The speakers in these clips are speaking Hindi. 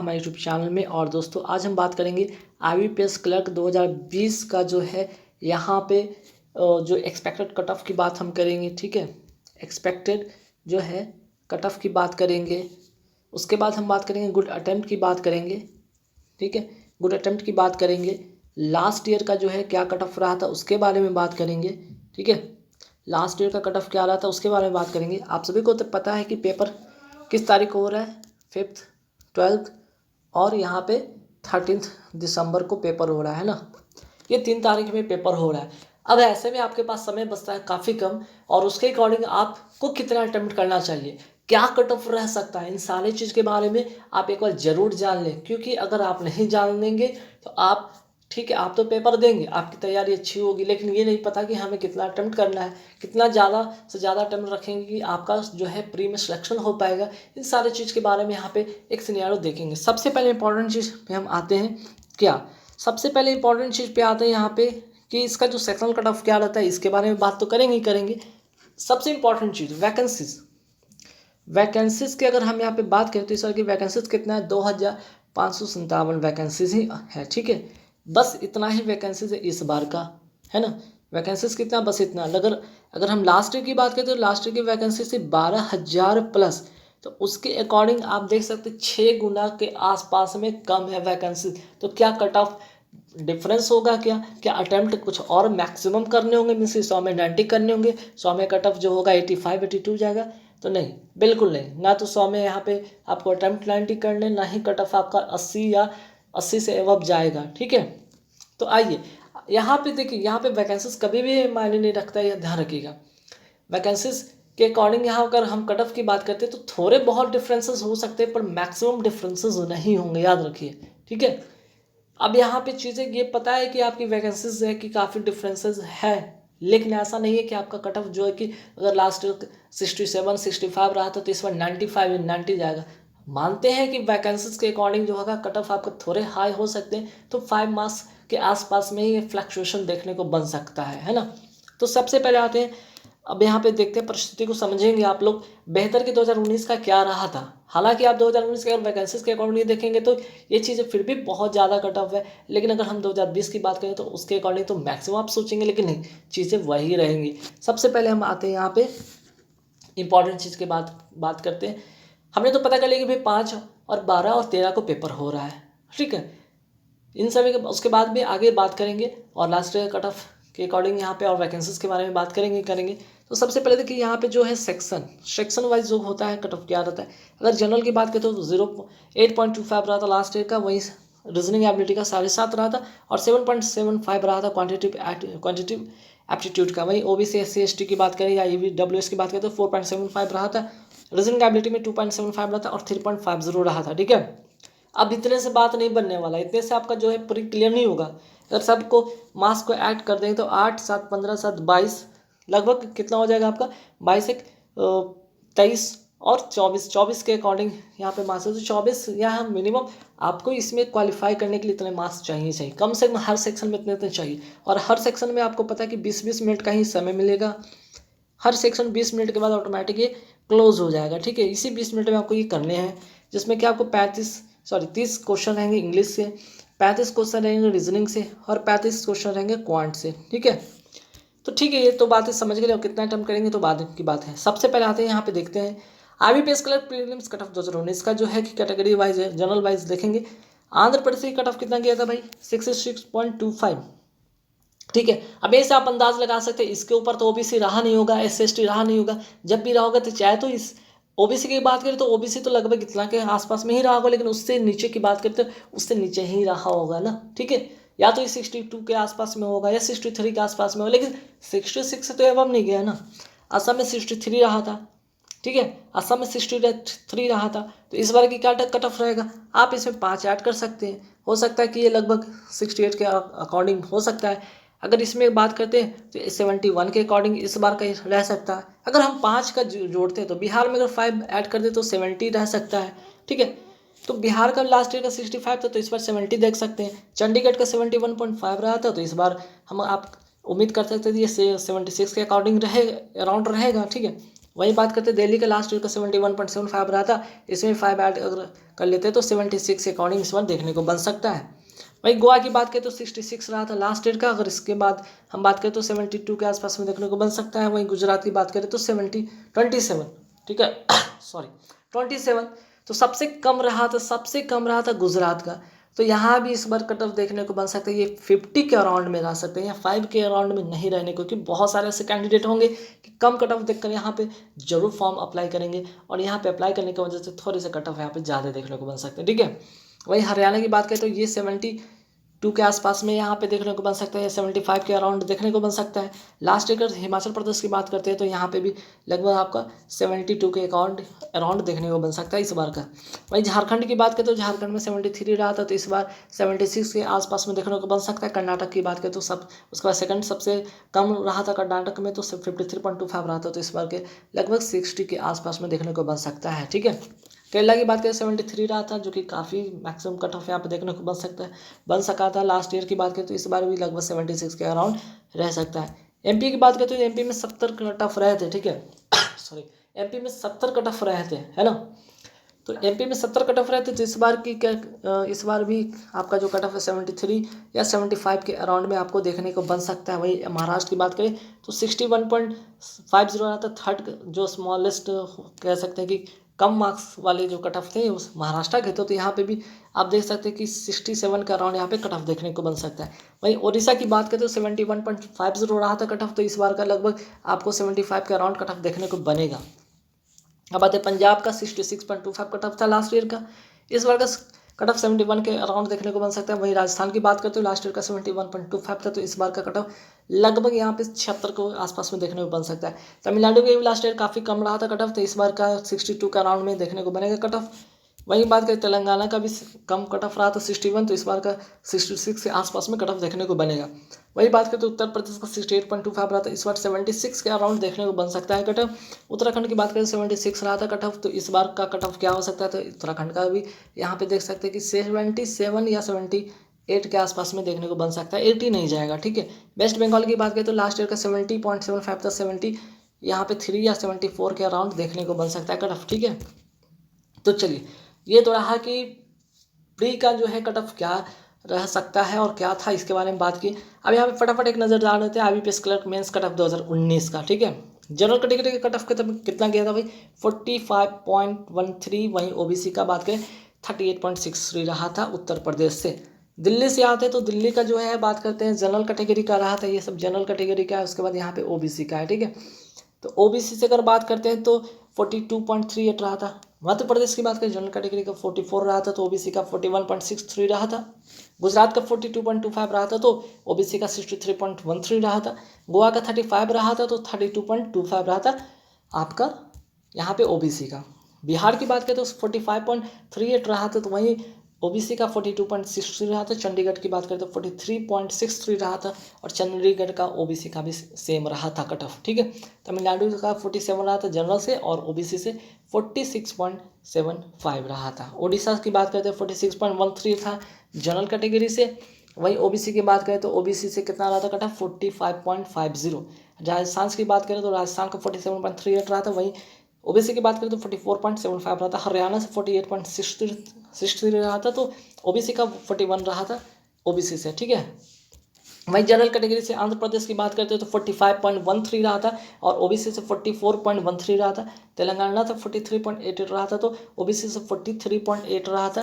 हमारे यूट्यूब चैनल में। और दोस्तों आज हम बात करेंगे IBPS क्लर्क 2020 का जो है यहाँ पे जो एक्सपेक्टेड कट ऑफ की बात हम करेंगे। ठीक है, एक्सपेक्टेड जो है कट ऑफ की बात करेंगे। उसके बाद हम बात करेंगे गुड अटेम्प्ट की बात करेंगे। ठीक है, गुड अटेम्प्ट की बात करेंगे। लास्ट ईयर का जो है क्या कट ऑफ रहा था उसके बारे में बात करेंगे। ठीक है, लास्ट ईयर का कट ऑफ क्या रहा था उसके बारे में बात करेंगे। आप सभी को तो पता है कि पेपर किस तारीख को हो रहा है, 5th 12th और यहाँ पे 13 दिसंबर को पेपर हो रहा है ना। ये 3 तारीख में पेपर हो रहा है। अब ऐसे में आपके पास समय बचता है काफ़ी कम, और उसके अकॉर्डिंग आपको कितना अटेम्प्ट करना चाहिए, क्या कट ऑफ रह सकता है, इन सारी चीज़ के बारे में आप एक बार ज़रूर जान लें। क्योंकि अगर आप नहीं जान लेंगे तो आप, ठीक है, आप तो पेपर देंगे, आपकी तैयारी अच्छी होगी, लेकिन ये नहीं पता कि हमें कितना अटेम्प्ट करना है, कितना ज़्यादा से ज़्यादा अटेम्प्ट रखेंगे कि आपका जो है प्री में सिलेक्शन हो पाएगा। इन सारी चीज़ के बारे में यहाँ पे एक सिनेरियो देखेंगे। सबसे पहले इंपॉर्टेंट चीज़ पे हम आते हैं। क्या सबसे पहले इंपॉर्टेंट चीज़ पे आते हैं यहाँ पे कि इसका जो सेक्शनल कट ऑफ क्या रहता है, इसके बारे में बात तो करेंगे ही करेंगे। सबसे इंपॉर्टेंट चीज़ वैकेंसीज की अगर हम यहाँ पे बात करें तो इस बार की वैकेंसीज कितना है, 2557 वैकेंसीज ही है। ठीक है, बस इतना ही वैकेंसीज है इस बार का, है ना। वैकेंसीज कितना, बस इतना। अगर हम लास्ट ईयर की बात करें तो लास्ट ईयर की वैकेंसी से 12,000 प्लस, तो उसके अकॉर्डिंग आप देख सकते 6 गुना के आसपास में कम है वैकेंसी। तो क्या कट ऑफ डिफरेंस होगा, क्या अटेम्प्ट कुछ और मैक्सिमम करने होंगे, मीन्स 100 में 90 करने होंगे, 100 में कट ऑफ जो होगा 85 82 जाएगा। तो नहीं, बिल्कुल नहीं, ना तो 100 में यहाँ पे आपको अटेम्प्ट 90 करने, ना ही कट ऑफ आपका 80 या 80 से एवब जाएगा। ठीक है, तो आइए यहाँ पे देखिए, यहाँ पे वैकेंसीज कभी भी मायने नहीं रखता है, यह ध्यान रखिएगा। वैकेंसीज के अकॉर्डिंग यहाँ अगर हम कट ऑफ की बात करते हैं तो थोड़े बहुत डिफरेंसेस हो सकते हैं, पर मैक्सिमम डिफरेंसेस नहीं होंगे, याद रखिए। ठीक है, अब यहाँ पे चीज़ें ये पता है कि आपकी वैकेंसीज है कि काफ़ी डिफरेंसेस है, लेकिन ऐसा नहीं है कि आपका कट ऑफ जो है कि अगर लास्ट 67 65 रहा था तो इस बार 95 90 जाएगा। मानते हैं कि वैकेंसीज के अकॉर्डिंग जो होगा कट ऑफ आपका थोड़े हाई हो सकते हैं, तो 5 मार्क्स के आसपास में ही ये फ्लक्चुएशन देखने को बन सकता है ना। तो सबसे पहले आते हैं, अब यहाँ पे देखते हैं, परिस्थिति को समझेंगे आप लोग। बेहतर कि 2019 का क्या रहा था। हालांकि आप 2019 के अगर वैकेंसीज के अकॉर्डिंग देखेंगे तो ये चीज़ें फिर भी बहुत ज़्यादा कट ऑफ है, लेकिन अगर हम 2020 की बात करें तो उसके अकॉर्डिंग तो मैक्सिमम आप सोचेंगे, लेकिन नहीं, चीज़ें वही रहेंगी। सबसे पहले हम आते हैं यहाँ पे इंपॉर्टेंट चीज़ के बात करते हैं। हमने तो पता कर लिया कि भाई 5 और 12 और 13 को पेपर हो रहा है। ठीक है, इन सभी के उसके बाद भी आगे बात करेंगे, और लास्ट कट ऑफ के अकॉर्डिंग यहाँ पे और वैकेंसीज के बारे में बात करेंगे। तो सबसे पहले देखिए यहाँ पे जो है सेक्शन वाइज जो होता है कट ऑफ क्या रहता है। अगर जनरल की बात करें तो 8.25 रहा था लास्ट ईयर का, वहीं रीजनिंग एबिलिटी का 7.5 रहा था, और 7.75 रहा था क्वान्टिटिव एप्टीट्यूड का। वहीं OBC SC ST की बात करें या EWS की बात करें तो 4.75 रहा था, रीजनिंग एबिलिटी में 2.75 रहा था, और 3.50 रहा था। ठीक है, अब इतने से बात नहीं बनने वाला, इतने से आपका जो है पूरी क्लियर नहीं होगा। अगर सबको मार्क्स को ऐड कर देंगे तो 8 7 15 7 22, लगभग कितना हो जाएगा आपका 22 1 23 और 24 के अकॉर्डिंग यहाँ पे मार्क्स है। तो 24 यहाँ मिनिमम आपको इसमें क्वालिफाई करने के लिए इतने मार्क्स चाहिए, कम से कम हर सेक्शन में इतने चाहिए। और हर सेक्शन में आपको पता है कि 20-20 मिनट का ही समय मिलेगा। हर सेक्शन 20 मिनट के बाद ऑटोमेटिक ये क्लोज हो जाएगा। ठीक है, इसी 20 मिनट में आपको ये करने हैं, जिसमें कि आपको 30 क्वेश्चन रहेंगे इंग्लिश से, 35 क्वेश्चन रहेंगे रीजनिंग से, और 35 क्वेश्चन रहेंगे क्वांट से। ठीक है, तो ठीक है, ये तो बातें समझ गए, और कितना टाइम करेंगे तो बाद की बात है। सबसे पहले आते हैं यहाँ पे देखते हैं IBPS clerk prelims cut off 2019 का जो है कि कैटेगरी वाइज है, जनरल वाइज देखेंगे। आंध्र प्रदेश की कट ऑफ कितना किया था भाई, 66.25। ठीक है, अब ऐसे आप अंदाज लगा सकते हैं, इसके ऊपर तो OBC रहा नहीं होगा, SC ST रहा नहीं होगा। जब भी रहा होगा तो चाहे तो इस OBC की बात करें तो OBC तो लगभग इतना के आसपास में ही रहा होगा, लेकिन उससे नीचे की बात करें तो उससे नीचे ही रहा होगा ना। ठीक है, या तो 62 के आसपास में होगा या 63 के आसपास में होगा, लेकिन 66 से तो एवं नहीं गया ना। असम में 63 रहा था। ठीक है, असम में 63 रहा था, तो इस बार की क्या कट ऑफ रहेगा, आप इसमें 5 ऐड कर सकते हैं। हो सकता है कि ये लगभग 68 के अकॉर्डिंग हो सकता है। अगर इसमें बात करते हैं तो 71 के अकॉर्डिंग इस बार का रह सकता है। अगर हम 5 का जोड़ते हैं तो बिहार में अगर 5 ऐड कर दे तो 70 रह सकता है। ठीक है, तो बिहार का लास्ट ईयर का 65 था, तो इस बार 70 देख सकते हैं। चंडीगढ़ का 71.5 रहा था, तो इस बार हम आप उम्मीद कर सकते थे ये 76 के अकॉर्डिंग अराउंड रहेगा। ठीक है, वही बात करते हैं दिल्ली का लास्ट ईयर का 71.75 रहा था, इसमें 5 ऐड अगर कर लेते हैं तो 76 के अकॉर्डिंग इस बार देखने को बन सकता है। वही गोवा की बात करें तो 66 रहा था लास्ट ईयर का, अगर इसके बाद हम बात करें तो 72 के आसपास में देखने को बन सकता है। वहीं गुजरात की बात करें तो 27, ठीक है सॉरी 27, तो सबसे कम रहा था गुजरात का। तो यहाँ भी इस बार कट ऑफ देखने को बन सकता है, ये 50 के अराउंड में रह सकते हैं या 5 के अराउंड में नहीं रहने को, क्योंकि बहुत सारे ऐसे कैंडिडेट होंगे कि कम कट ऑफ देखकर यहाँ पे जरूर फॉर्म अप्लाई करेंगे, और यहाँ पे अप्लाई करने की वजह से थोड़ी सा कट ऑफ यहाँ पे ज़्यादा देखने को बन सकते हैं, ठीक है। वही हरियाणा की बात करें तो ये 72 के आसपास में यहाँ पे देखने को बन सकता है, 75 के अराउंड देखने को बन सकता है। लास्ट ईयर हिमाचल प्रदेश की बात करते हैं तो यहाँ पे भी लगभग आपका 72 के अराउंड देखने को बन सकता है इस बार का। वहीं झारखंड की बात करें तो झारखंड में 73 रहा था, तो इस बार 76 के आसपास में देखने को बन सकता है। कर्नाटक की बात करें तो उसके बाद सेकंड सबसे कम रहा था कर्नाटक में, तो 53.25 रहा था, तो इस बार के लगभग 60 के आसपास में देखने को बन सकता है, ठीक है। केरला की बात करें 73 रहा था, जो कि काफ़ी मैक्सिमम कट ऑफ यहाँ पे देखने को बन सका था। लास्ट ईयर की बात करें तो इस बार भी लगभग 76 के अराउंड रह सकता है। एमपी की बात करें तो एमपी में 70 कट ऑफ रहे थे, ठीक है सॉरी एमपी में 70 कट ऑफ रहे थे, है ना। तो एमपी में 70 कट ऑफ रहे थे, तो इस बार की क्या इस बार भी आपका जो कट ऑफ है 73 या 75 के अराउंड में आपको देखने को बन सकता है। वही महाराष्ट्र की बात करें तो 61.50 रहा था, थर्ड जो स्मॉलेस्ट कह सकते हैं कि कम मार्क्स वाले जो कट ऑफ थे उस महाराष्ट्र के थे। तो यहाँ पे भी आप देख सकते हैं कि 67 का अराउंड यहाँ पे कट ऑफ देखने को बन सकता है। वहीं ओडिशा की बात करें तो 71.50 रहा था कट ऑफ, तो इस बार का लगभग आपको 75 के अराउंड कट ऑफ देखने को बनेगा। अब बात है पंजाब का 66.25 कट ऑफ था लास्ट ईयर का, इस बार का कट ऑफ 71 के अराउंड देखने को बन सकता है। वहीं राजस्थान की बात करते हो लास्ट ईयर का 71.25 था, तो इस बार का कट ऑफ लगभग यहाँ पे 76 को आसपास में देखने को बन सकता है। तमिलनाडु के भी लास्ट ईयर काफ़ी कम रहा था कट ऑफ, तो इस बार का 62 के अराउंड में देखने को बनेगा कट ऑफ। वहीं बात करें तेलंगाना का भी कम कट ऑफ रहा था 61, तो इस बार का 66 के आसपास में कट ऑफ देखने को बनेगा। वही बात करें तो उत्तर प्रदेश का 68.25 रहा था, इस बार 76 के अराउंड देखने को बन सकता है कट ऑफ। उत्तराखंड की बात करें 76 रहा था कट ऑफ, तो इस बार का कट ऑफ क्या हो सकता है, तो उत्तराखंड का भी यहाँ पे देख सकते हैं कि 77 या 78 के आसपास में देखने को बन सकता है, 80 नहीं जाएगा, ठीक है। वेस्ट बंगाल की बात करें तो लास्ट ईयर का 70.75 था, 70 यहाँ पे 3 या 74 के अराउंड देखने को बन सकता है कट ऑफ, ठीक है। तो चलिए ये तो रहा कि प्री का जो है कट ऑफ क्या रह सकता है और क्या था, इसके बारे में बात की। अब यहाँ पे फटाफट एक नज़र डाल देते हैं IBPS clerk mains cut off 2019 का, ठीक है। जनरल कैटेगरी का कट ऑफ कितना गया था भाई 45.13। वहीं OBC का बात करें 38.63 रहा था उत्तर प्रदेश से। दिल्ली से आते हैं तो दिल्ली का जो है बात करते हैं जनरल कैटेगरी का रहा था, ये सब जनरल कैटेगरी का है। उसके बाद यहाँ पे OBC का है, ठीक है। तो OBC से अगर बात करते हैं तो 42.38 रहा था। मध्य प्रदेश की बात करें जनरल कैटेगरी का 44 रहा था, तो OBC का 41.63 रहा था। गुजरात का 42.25 रहा था, तो OBC का 63.13 रहा था। गोवा का 35 रहा था, तो 32.25 रहा था आपका यहाँ पे OBC का। बिहार की बात करें तो 45.38 रहा था, तो वहीं OBC का 42.63 रहा था। चंडीगढ़ की बात करें तो 43.63 रहा था, और चंडीगढ़ का OBC का भी सेम रहा था कट ऑफ, ठीक है। तमिलनाडु का 47 रहा था जनरल से, और OBC से 46.75 रहा था। उड़ीसा की बात करते हैं 46.13 था जनरल कैटेगरी से। वहीं OBC की बात करें तो OBC से कितना रहा था कट ऑफ 45.50। राजस्थान की बात करें तो राजस्थान का 47.38 रहा था। वहीं OBC की बात करें तो 44.75 रहा था। हरियाणा से 48.63 रहा था, तो OBC का 41 रहा था OBC से, ठीक है। वहीं जनरल कैटेगरी से आंध्र प्रदेश की बात करते हैं तो 45.13 रहा था, और OBC से 44.13 रहा था। तेलंगाना से 43.88 रहा था, तो OBC से 43.8 रहा था।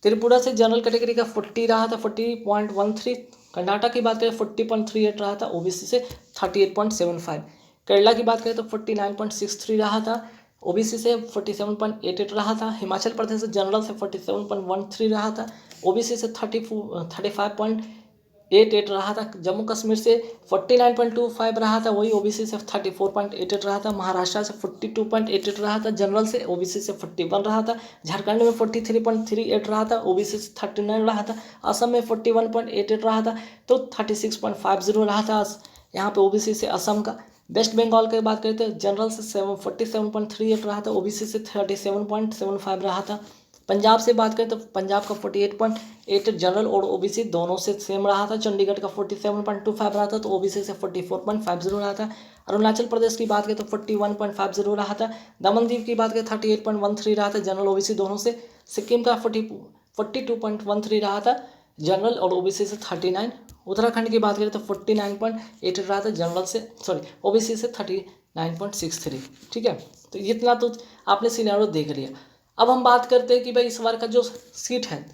त्रिपुरा से जनरल कैटेगरी का 40 रहा था, 40.13। कर्नाटक की बात करें 40.38 रहा था, OBC से 38.75। केरला की बात करें तो 49.63 रहा था, OBC से 47.88 रहा था। हिमाचल प्रदेश से जनरल से 47.13 रहा था, OBC से 35.88 रहा था। जम्मू कश्मीर से 49.25 रहा था, वही OBC से 34.88 रहा था। महाराष्ट्र से 42.88 रहा था जनरल से, OBC से 41 रहा था। झारखंड में 43.38 रहा था, OBC से 39 रहा था। असम में 41.88 रहा था, तो 36.50 रहा था यहाँ पे OBC से असम का। वेस्ट बंगाल की बात करें तो जनरल से 47.38 रहा था, OBC से 37.75 रहा था। पंजाब से बात करें तो पंजाब का 48.8 जनरल और ओबीसी दोनों से सेम रहा था। चंडीगढ़ का 47.25 रहा था, तो ओबीसी से 44.50 रहा था। अरुणाचल प्रदेश की बात करें तो 41.50 रहा था। दमन-दीव की बात करें 38.13 रहा था, जनरल ओबीसी दोनों से। सिक्किम का 42.13 रहा था, जनरल और ओबीसी से 39। उत्तराखंड की बात करें तो 49.8 रहा था, जनरल से ओबीसी से 39.63। ठीक है, तो इतना तो आपने सिनेरियो देख लिया। अब हम बात करते हैं कि भाई इस बार का जो सीट है,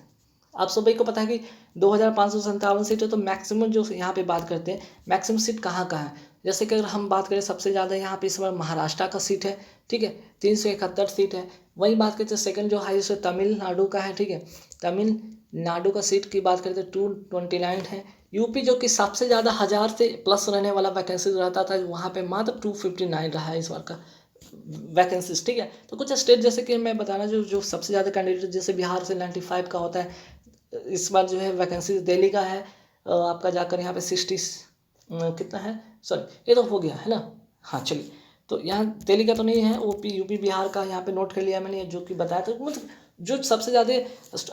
आप सभी को पता है कि 2557 सीट है, तो मैक्सिमम जो यहाँ पे बात करते हैं मैक्सिमम सीट कहाँ कहाँ है। जैसे कि अगर हम बात करें सबसे ज़्यादा यहाँ पे इस बार महाराष्ट्र का सीट है, ठीक है, 371 सीट है। वहीं बात करते हैं सेकंड जो हाईएस्ट है तमिलनाडु का है, ठीक है, तमिलनाडु का सीट की बात करते हैं 229 है। यूपी जो कि सबसे ज़्यादा 1000 से प्लस रहने वाला वैकेंसी रहता था, वहाँ पे मात्र 259 रहा है इस बार का वैकेंसीज। ठीक है, तो कुछ स्टेट जैसे कि मैं बताना जो सबसे ज़्यादा कैंडिडेट, जैसे बिहार से 95 का होता है इस बार जो है वैकेंसी। दिल्ली का है आपका जाकर यहाँ पे 60 कितना है, सॉरी ये तो हो गया है ना, हाँ चलिए। तो यहाँ दिल्ली का तो नहीं है, ओपी यूपी बिहार का यहाँ पे नोट कर लिया मैंने, जो कि बताया था मतलब जो सबसे ज़्यादा।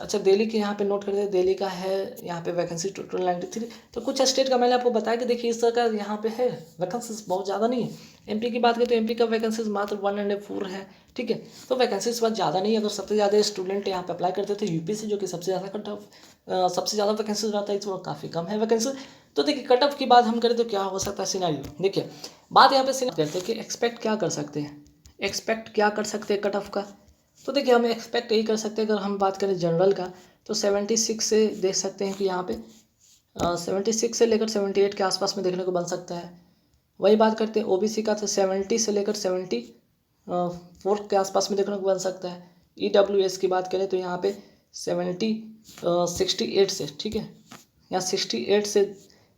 अच्छा दिल्ली के यहाँ पे नोट कर दिया, दिल्ली का है यहाँ पे वैकेंसी टोटल 93। तो कुछ स्टेट का मैंने आपको बताया कि देखिए इस तरह का यहाँ पे है वैकेंसीज बहुत ज़्यादा नहीं है। एमपी की बात करें तो एमपी का वैकेंसीज मात्र 104 है। ठीक है, तो वैकेंसी इस बार ज़्यादा नहीं है। अगर सबसे ज़्यादा स्टूडेंट यहाँ पे अप्लाई करते थे यूपी से, जो कि सबसे ज़्यादा कट ऑफ सबसे ज़्यादा वैकेंसी रहता है, इस बार काफ़ी कम है वैकेंसी। तो देखिए कट ऑफ की बात हम करें तो क्या हो सकता है सिनेरियो। देखिए बात यहाँ पे सिनेरियो करते हैं कि एक्सपेक्ट क्या कर सकते हैं, एक्सपेक्ट क्या कर सकते हैं कट ऑफ का। तो देखिए हम एक्सपेक्ट यही कर सकते हैं, अगर हम बात करें जनरल का तो 76 से देख सकते हैं कि यहाँ पे 76 से लेकर 78 के आसपास में देखने को बन सकता है। वही बात करते हैं ओबीसी का तो 70 से लेकर 74 के आसपास में देखने को बन सकता है। ईडब्ल्यूएस की बात करें तो यहाँ पे 68 से, ठीक है, यहाँ 68 से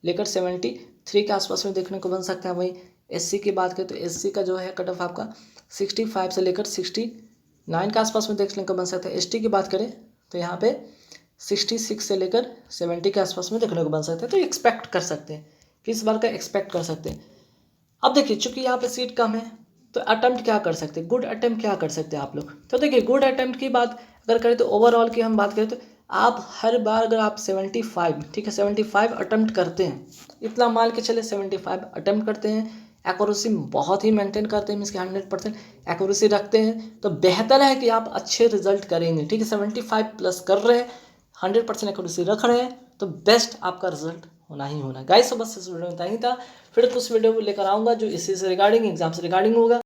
लेकर 73 के आसपास में देखने को बन सकता है। वहीं एससी की बात करें तो एससी का जो है कट ऑफ आपका 65 से लेकर 69 के आसपास में देखने को बन सकता है। एसटी की बात करें तो यहाँ पे 66 से लेकर 70 के आसपास में देखने को बन सकता है। तो एक्सपेक्ट कर सकते हैं कि इस बार का एक्सपेक्ट कर सकते हैं। अब देखिए चूंकि यहाँ पे सीट कम है तो अटेम्प्ट क्या कर सकते हैं, गुड अटेम्प्ट क्या कर सकते हैं आप लोग। तो देखिए गुड अटेम्प्ट की बात अगर करें तो ओवरऑल की हम बात करें तो आप हर बार अगर आप 75, ठीक है, 75 अटेम्प्ट करते हैं, इतना मान के चले 75 अटेम्प्ट करते हैं, एक्यूरेसी बहुत ही मेंटेन करते हैं, मीन्स कि 100% एक्यूरेसी रखते हैं, तो बेहतर है कि आप अच्छे रिजल्ट करेंगे। ठीक है, 75 प्लस कर रहे हैं, 100% एक्यूरेसी रख रहे हैं, तो बेस्ट आपका रिजल्ट होना ही होना। गाइस, तो बस इस वीडियो में इतना ही था। फिर कुछ वीडियो लेकर आऊँगा जो इसी से रिगार्डिंग एग्जाम से रिगार्डिंग होगा।